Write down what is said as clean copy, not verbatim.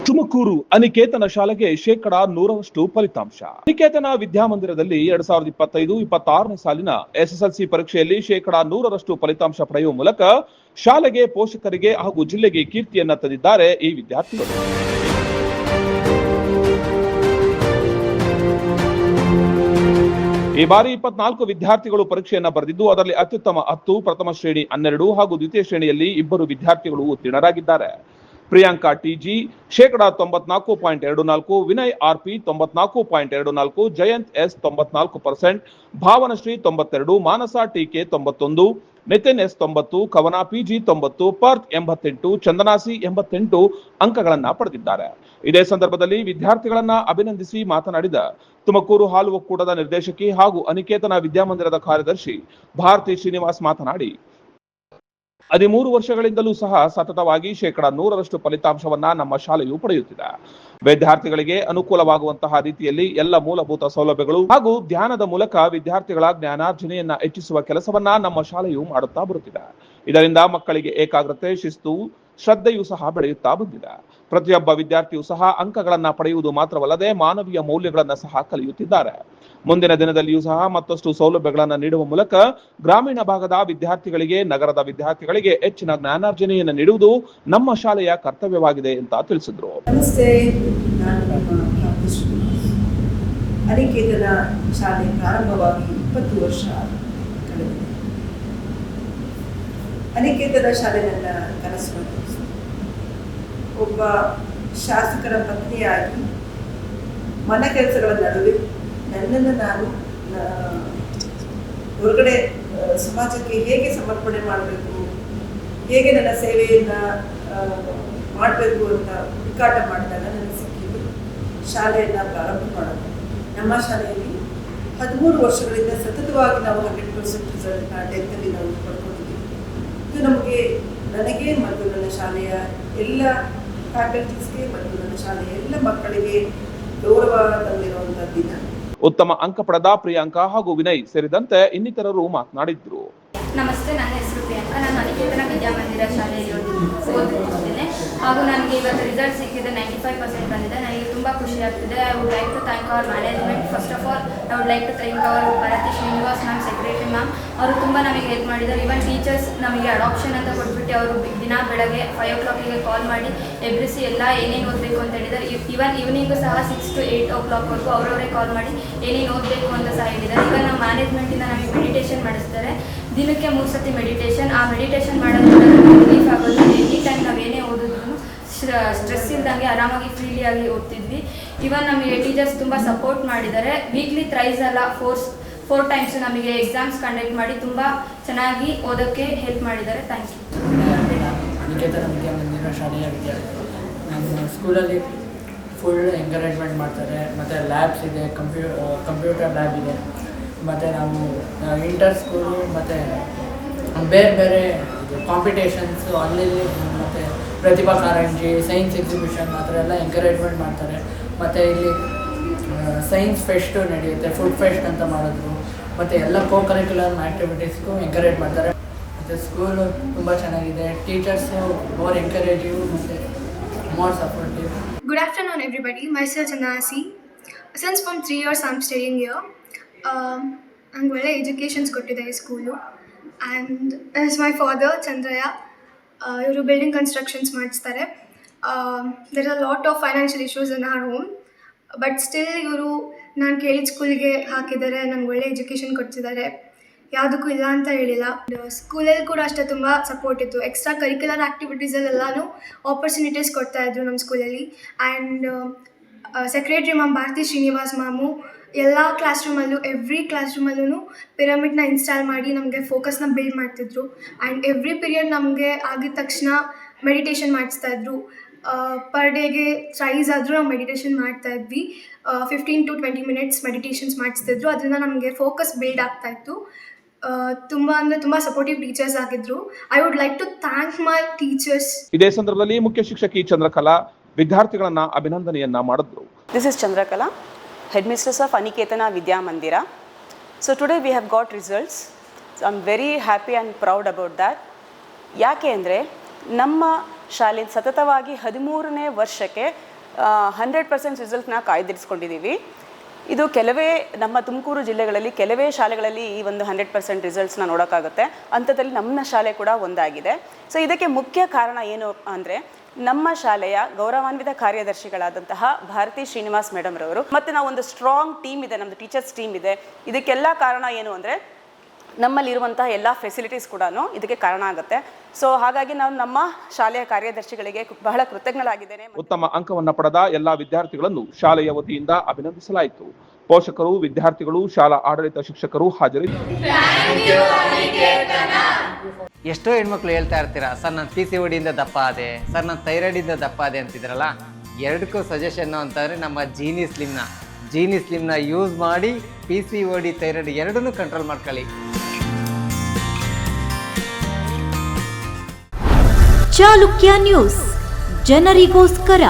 ತುಮಕೂರು ಅನಿಕೇತನ ಶಾಲೆಗೆ 100% ಫಲಿತಾಂಶ. ಅನಿಕೇತನ ವಿದ್ಯಾಮಂದಿರದಲ್ಲಿ 2025-26ನೇ ಸಾಲಿನ ಎಸ್ಎಸ್ಎಲ್ಸಿ ಪರೀಕ್ಷೆಯಲ್ಲಿ 100% ಫಲಿತಾಂಶ ಪಡೆಯುವ ಮೂಲಕ ಶಾಲೆಗೆ, ಪೋಷಕರಿಗೆ ಹಾಗೂ ಜಿಲ್ಲೆಗೆ ಕೀರ್ತಿಯನ್ನ ತಂದಿದ್ದಾರೆ ಈ ವಿದ್ಯಾರ್ಥಿಗಳು. ಈ ಬಾರಿ 24 ವಿದ್ಯಾರ್ಥಿಗಳು ಪರೀಕ್ಷೆಯನ್ನ ಬರೆದಿದ್ದು, ಅದರಲ್ಲಿ ಅತ್ಯುತ್ತಮ 10, ಪ್ರಥಮ ಶ್ರೇಣಿ 12 ಹಾಗೂ ದ್ವಿತೀಯ ಶ್ರೇಣಿಯಲ್ಲಿ 2 ವಿದ್ಯಾರ್ಥಿಗಳು ಉತ್ತೀರ್ಣರಾಗಿದ್ದಾರೆ. Priyanka TG 94.24%, Vinay RP 94.24%, Jayanth S 94%, Bhavanashree 92%, Manasa TK 91%, Nitin S 90%, Kavana PG 90%, ಪರ್ತ್ 88%, ಚಂದನಾಸಿ 88 ಅಂಕಗಳನ್ನ ಪಡೆದಿದ್ದಾರೆ. ಇದೇ ಸಂದರ್ಭದಲ್ಲಿ ವಿದ್ಯಾರ್ಥಿಗಳನ್ನ ಅಭಿನಂದಿಸಿ ಮಾತನಾಡಿದ ತುಮಕೂರು ಹಾಲು ಒಕ್ಕೂಟದ ನಿರ್ದೇಶಕಿ ಹಾಗೂ ಅನಿಕೇತನ ವಿದ್ಯಾಮಂದಿರದ ಕಾರ್ಯದರ್ಶಿ ಭಾರತಿ ಶ್ರೀನಿವಾಸ್ ಮಾತನಾಡಿ, 13 ವರ್ಷಗಳಿಂದಲೂ ಸಹ ಸತತವಾಗಿ 100% ಫಲಿತಾಂಶವನ್ನ ನಮ್ಮ ಶಾಲೆಯು ಪಡೆಯುತ್ತಿದೆ. ವಿದ್ಯಾರ್ಥಿಗಳಿಗೆ ಅನುಕೂಲವಾಗುವಂತಹ ರೀತಿಯಲ್ಲಿ ಎಲ್ಲ ಮೂಲಭೂತ ಸೌಲಭ್ಯಗಳು ಹಾಗೂ ಧ್ಯಾನದ ಮೂಲಕ ವಿದ್ಯಾರ್ಥಿಗಳ ಜ್ಞಾನಾರ್ಜನೆಯನ್ನ ಹೆಚ್ಚಿಸುವ ಕೆಲಸವನ್ನ ನಮ್ಮ ಶಾಲೆಯು ಮಾಡುತ್ತಾ ಬರುತ್ತಿದೆ. ಇದರಿಂದ ಮಕ್ಕಳಿಗೆ ಏಕಾಗ್ರತೆ, ಶಿಸ್ತು, ಶ್ರದ್ಧೆಯೂ ಸಹ ಬೆಳೆಯುತ್ತಾ ಬಂದಿದೆ. ಪ್ರತಿಯೊಬ್ಬ ವಿದ್ಯಾರ್ಥಿಯೂ ಸಹ ಅಂಕಗಳನ್ನ ಪಡೆಯುವುದು ಮಾತ್ರವಲ್ಲದೆ ಮಾನವೀಯ ಮೌಲ್ಯಗಳನ್ನ ಸಹ ಕಲಿಯುತ್ತಿದ್ದಾರೆ. ಮುಂದಿನ ದಿನದಲ್ಲಿಯೂ ಸಹ ಮತ್ತಷ್ಟು ಸೌಲಭ್ಯಗಳನ್ನು ನೀಡುವ ಮೂಲಕ ಗ್ರಾಮೀಣ ಭಾಗದ ವಿದ್ಯಾರ್ಥಿಗಳಿಗೆ, ನಗರದ ವಿದ್ಯಾರ್ಥಿಗಳಿಗೆ ಹೆಚ್ಚಿನ ಜ್ಞಾನಾರ್ಜನೆಯನ್ನು ನೀಡುವುದು ನಮ್ಮ ಶಾಲೆಯ ಕರ್ತವ್ಯವಾಗಿದೆ ಅಂತ ತಿಳಿಸಿದ್ರು. ನಮಸ್ತೆ, ಅನಿಕೇತನ ಶಾಲೆ ಪ್ರಾರಂಭವಾಗಿ 20 ವರ್ಷ ಕಳೆದಿದೆ. ಅನಿಕೇತನ ಶಾಲೆ ನನ್ನ ಕನಸು. ಒಬ್ಬ ಶಾಸಕರ ಪತ್ನಿಯಾಗಿ ಮನೆ ಕೆಲಸಗಳ ನಡುವೆ ನನ್ನನ್ನು ನಾನು ಹೊರಗಡೆ ಸಮಾಜಕ್ಕೆ ಹೇಗೆ ಸಮರ್ಪಣೆ ಮಾಡಬೇಕು, ಹೇಗೆ ನನ್ನ ಸೇವೆಯನ್ನು ಮಾಡಬೇಕು ಅಂತ ಹುಡುಕಾಟ ಮಾಡಿದಾಗ ನನಗೆ ಸಿಕ್ಕಿದ್ದು ಶಾಲೆಯನ್ನು ಪ್ರಾರಂಭ ಮಾಡೋದು. ನಮ್ಮ ಶಾಲೆಯಲ್ಲಿ 13 ವರ್ಷಗಳಿಂದ ಸತತವಾಗಿ ನಾವು 100% ರಿಸಲ್ಟ್ನ 10th ನಾವು ಪಡ್ಕೊಂಡಿದ್ದೀವಿ. ಇದು ನನಗೆ ಮತ್ತು ನನ್ನ ಶಾಲೆಯ ಎಲ್ಲ ಫ್ಯಾಕಲ್ಟೀಸ್ಗೆ ಮತ್ತು ನನ್ನ ಶಾಲೆಯ ಎಲ್ಲ ಮಕ್ಕಳಿಗೆ ಗೌರವ ತಂದಿರುವಂಥ ದಿನ. ಉತ್ತಮ ಅಂಕ ಪಡೆದ ಪ್ರಿಯಾಂಕಾ ಹಾಗೂ ವಿನಯ್ ಸೇರಿದಂತೆ ಇನ್ನಿತರರು ಮಾತನಾಡಿದ್ರು. ನಮಸ್ತೆ, ನನ್ನ ಹೆಸರು ಪ್ರಿಯಾಂಕಾ. ನಾನು ಅನಿಕೇತನ ವಿದ್ಯಾಮಂದಿರ ಶಾಲೆಯಲ್ಲಿ ಓದುತ್ತಿದ್ದೇನೆ ಹಾಗೂ ನನಗೆ ಇವತ್ತು ರಿಸಲ್ಟ್ ಸಿಕ್ಕಿದೆ. 95% ಬಂದಿದೆ. ನನಗೆ ತುಂಬ ಖುಷಿ ಆಗ್ತಿದೆ. I would like to thank our management. First of all I would like to thank our Bharathi Srinivas ma'am, secretary ma'am. ಅವರು ತುಂಬ ನಮಗೆ ಹೆಲ್ಪ್ ಮಾಡಿದ್ದಾರೆ. ಇವನ್ ಟೀಚರ್ಸ್ ನಮಗೆ ಅಡಾಪ್ಷನ್ ಅಂತ ಕೊಟ್ಬಿಟ್ಟು ಅವರು ದಿನ ಬೆಳಗ್ಗೆ 5 o'clock ಕಾಲ್ ಮಾಡಿ ಎಬ್ರಿಸಿ ಎಲ್ಲ ಏನೇನು ಓದಬೇಕು ಅಂತ ಹೇಳಿದ್ದಾರೆ. ಇವನ್ ಈವ್ನಿಂಗು ಸಹ 6 to 8 o'clock ಅವರವರೇ ಕಾಲ್ ಮಾಡಿ ಏನೇನು ಓದಬೇಕು ಅಂತ ಸಹ ಹೇಳಿದ್ದಾರೆ. ಈಗ ನಮ್ಮ ಮ್ಯಾನೇಜ್ಮೆಂಟಿಂದ ನಮಗೆ ಮೆಡಿಟೇಷನ್ ಮಾಡಿಸ್ತಾರೆ. ದಿನಕ್ಕೆ 3 ಸತಿ ಮೆಡಿಟೇಷನ್. ಆ ಮೆಡಿಟೇಷನ್ ಮಾಡೋದ್ರಿಂದ ರಿಲೀಫ್ ಆಗೋದು. ಎನಿ ಟೈಮ್ ನಾವು ಏನೇ ಓದಿದ್ರು ಸ್ಟ್ರೆಸ್ ಇಲ್ದಂಗೆ ಆರಾಮಾಗಿ ಫ್ರೀಲಿ ಆಗಿ ಓದ್ತಿದ್ವಿ. ಇವನ್ ನಮಗೆ ಟೀಚರ್ಸ್ ತುಂಬ ಸಪೋರ್ಟ್ ಮಾಡಿದ್ದಾರೆ. ವೀಕ್ಲಿ ಥ್ರೈಸ್ ಅಲ್ಲ 4 times ನಮಗೆ ಎಕ್ಸಾಮ್ಸ್ ಕಂಡಕ್ಟ್ ಮಾಡಿ ತುಂಬ ಚೆನ್ನಾಗಿ ಓದೋಕ್ಕೆ ಹೆಲ್ಪ್ ಮಾಡಿದ್ದಾರೆ. Thank you. ಅನಿಕೇತನ ವಿದ್ಯಾಮಂದಿರ ಶಾಲೆಯ ವಿದ್ಯಾರ್ಥಿಗಳು ನಮ್ಮ ಸ್ಕೂಲಲ್ಲಿ ಫುಲ್ ಎಂಕರೇಜ್ಮೆಂಟ್ ಮಾಡ್ತಾರೆ. ಮತ್ತು ಲ್ಯಾಬ್ಸ್ ಇದೆ, ಕಂಪ್ಯೂಟರ್ ಲ್ಯಾಬ್ ಇದೆ. ಮತ್ತು ನಾವು ಇಂಟರ್ ಸ್ಕೂಲು ಮತ್ತು ಬೇರೆ ಬೇರೆ ಕಾಂಪಿಟೇಷನ್ಸು ಅಲ್ಲಿ ಮತ್ತು ಪ್ರತಿಭಾ ಕಾರಂಜಿ, ಸೈನ್ಸ್ ಎಕ್ಸಿಬಿಷನ್ ಆ ಥರ ಎಲ್ಲ ಎಂಕರೇಜ್ಮೆಂಟ್ ಮಾಡ್ತಾರೆ. ಮತ್ತು ಇಲ್ಲಿ ಸೈನ್ಸ್ ಫೆಸ್ಟು ನಡೆಯುತ್ತೆ, ಫುಡ್ ಫೆಸ್ಟ್ ಅಂತ ಮಾಡಿದ್ರು. ಮತ್ತು ಎಲ್ಲ ಕರಿಕ್ಯುಲರ್ ಆ್ಯಕ್ಟಿವಿಟೀಸ್ಗೂ ಎಂಕರೇಜ್ ಮಾಡ್ತಾರೆ. ಮತ್ತು ಸ್ಕೂಲು ತುಂಬ ಚೆನ್ನಾಗಿದೆ. ಟೀಚರ್ಸು ಮೋರ್ ಎಂಕರೇಜಿವ್ ಮತ್ತು more supportive. Good afternoon, everybody. Myself Chandanasi. Since from 3 years I'm studying here. ನಂಗೆ ಒಳ್ಳೆ ಎಜುಕೇಷನ್ಸ್ ಕೊಟ್ಟಿದೆ ಈ school. And is my father Chandraiah. ಇವರು ಬಿಲ್ಡಿಂಗ್ ಕನ್ಸ್ಟ್ರಕ್ಷನ್ಸ್ ಮಾಡಿಸ್ತಾರೆ. There are lot of financial issues in our home, but still ಇವರು ನಾನು ಕೇಳಿದ ಸ್ಕೂಲಿಗೆ ಹಾಕಿದ್ದಾರೆ. ನನಗೆ ಒಳ್ಳೆ ಎಜುಕೇಷನ್ ಕೊಡ್ತಿದ್ದಾರೆ. ಯಾವುದಕ್ಕೂ ಇಲ್ಲ ಅಂತ ಹೇಳಿಲ್ಲ. ಸ್ಕೂಲಲ್ಲಿ ಕೂಡ ಅಷ್ಟೇ ತುಂಬ ಸಪೋರ್ಟ್ ಇತ್ತು. ಎಕ್ಸ್ಟ್ರಾ ಕರಿಕ್ಯುಲರ್ ಆ್ಯಕ್ಟಿವಿಟೀಸಲ್ಲೆಲ್ಲನೂ ಆಪರ್ಚುನಿಟೀಸ್ ಕೊಡ್ತಾಯಿದ್ರು ನಮ್ಮ ಸ್ಕೂಲಲ್ಲಿ. And secretary ma'am Bharathi Srinivas ma'am ಎಲ್ಲ ಎವ್ರಿ ಕ್ಲಾಸ್ ರೂಮಲ್ಲೂ ಪಿರಮಿಡ್ನ ಇನ್ಸ್ಟಾಲ್ ಮಾಡಿ ನಮಗೆ ಫೋಕಸ್ನ ಬಿಲ್ಡ್ ಮಾಡ್ತಿದ್ರು. ಆ್ಯಂಡ್ ಎವ್ರಿ ಪೀರಿಯಡ್ ನಮಗೆ ಆಗಿದ ತಕ್ಷಣ ಮೆಡಿಟೇಷನ್ ಮಾಡಿಸ್ತಾಯಿದ್ರು. ಪರ್ ಡೇಗೆ ಥ್ರೈಸ್ ಆದರೂ ನಾವು ಮೆಡಿಟೇಷನ್ ಮಾಡ್ತಾಯಿದ್ವಿ. 15 to 20 minutes ಮೆಡಿಟೇಷನ್ಸ್ ಮಾಡಿಸ್ತಿದ್ರು. ಅದರಿಂದ ನಮಗೆ ಫೋಕಸ್ ಬಿಲ್ಡ್ ಆಗ್ತಾಯಿತ್ತು. ತುಂಬ ಸಪೋರ್ಟಿವ್ ಟೀಚರ್ಸ್ ಆಗಿದ್ರು. I would like to thank my teachers. ಇದೇ ಸಂದರ್ಭದಲ್ಲಿ ಮುಖ್ಯ ಶಿಕ್ಷಕಿ ಚಂದ್ರಕಲಾ ವಿದ್ಯಾರ್ಥಿಗಳನ್ನ ಅಭಿನಂದನೆಯನ್ನ ಮಾಡಿದ್ರು. This is Chandrakala, headmistress of Aniketana Vidyamandira. So today we have got results. So I'm very happy and proud about that. ಯಾಕೆ ಅಂದರೆ ನಮ್ಮ ಶಾಲೆ ಸತತವಾಗಿ 13ನೇ ವರ್ಷಕ್ಕೆ 100% ರಿಸಲ್ಟ್ನ ಕಾಯ್ದಿರಿಸ್ಕೊಂಡಿದ್ದೀವಿ. ಇದು ಕೆಲವೇ ನಮ್ಮ ತುಮಕೂರು ಜಿಲ್ಲೆಗಳಲ್ಲಿ ಕೆಲವೇ ಶಾಲೆಗಳಲ್ಲಿ ಈ ಒಂದು 100% ರಿಸಲ್ಟ್ಸ್ನ ನೋಡೋಕ್ಕಾಗುತ್ತೆ. ಅಂಥದ್ರಲ್ಲಿ ನಮ್ಮ ಶಾಲೆ ಕೂಡ ಒಂದಾಗಿದೆ. ಸೊ ಇದಕ್ಕೆ ಮುಖ್ಯ ಕಾರಣ ಏನು ಅಂದರೆ ನಮ್ಮ ಶಾಲೆಯ ಗೌರವಾನ್ವಿತ ಕಾರ್ಯದರ್ಶಿಗಳಾದಂತಹ ಭಾರತಿ ಶ್ರೀನಿವಾಸ್ ಮೇಡಮ್ ರವರು, ಮತ್ತು ನಾವು ಒಂದು ಸ್ಟ್ರಾಂಗ್ ಟೀಮ್ ಇದೆ, ನಮ್ಮದು ಟೀಚರ್ಸ್ ಟೀಮ್ ಇದೆ. ಇದಕ್ಕೆಲ್ಲ ಕಾರಣ ಏನು ಅಂದರೆ ನಮ್ಮಲ್ಲಿರುವಂತಹ ಎಲ್ಲ ಫೆಸಿಲಿಟೀಸ್ ಕೂಡ ಇದಕ್ಕೆ ಕಾರಣ ಆಗುತ್ತೆ. ಸೊ ಹಾಗಾಗಿ ನಾನು ನಮ್ಮ ಶಾಲೆಯ ಕಾರ್ಯದರ್ಶಿಗಳಿಗೆ ಬಹಳ ಕೃತಜ್ಞಳಾಗಿದ್ದೇನೆ. ಉತ್ತಮ ಅಂಕವನ್ನು ಪಡೆದ ಎಲ್ಲಾ ವಿದ್ಯಾರ್ಥಿಗಳನ್ನು ಶಾಲೆಯ ವತಿಯಿಂದ ಅಭಿನಂದಿಸಲಾಯಿತು. ಪೋಷಕರು, ವಿದ್ಯಾರ್ಥಿಗಳು, ಶಾಲಾ ಆಡಳಿತ ಶಿಕ್ಷಕರು ಹಾಜರಿದ್ದರು. ಎಷ್ಟೋ ಹೆಣ್ಮಕ್ಳು ಹೇಳ್ತಾ ಇರ್ತೀರಾ, ಸರ್ ನಾನು PCOD ಇಂದ ದಪ್ಪ ಆದೆ, ಸರ್ ನಾನು ಥೈರಾಯ್ಡಿಂದ ದಪ್ಪ ಆದೆ ಅಂತಿದ್ರಲ್ಲ. ಎರಡಕ್ಕೂ ಸಜೆಷನ್ನು ಅಂತಂದರೆ ನಮ್ಮ ಜೀನಿ ಸ್ಲಿಮ್ನ ಯೂಸ್ ಮಾಡಿ PCOD ಥೈರಾಯ್ಡ್ ಎರಡನ್ನೂ ಕಂಟ್ರೋಲ್ ಮಾಡ್ಕೊಳ್ಳಿ. ಚಾಲುಕ್ಯ ನ್ಯೂಸ್, ಜನರಿಗೋಸ್ಕರ.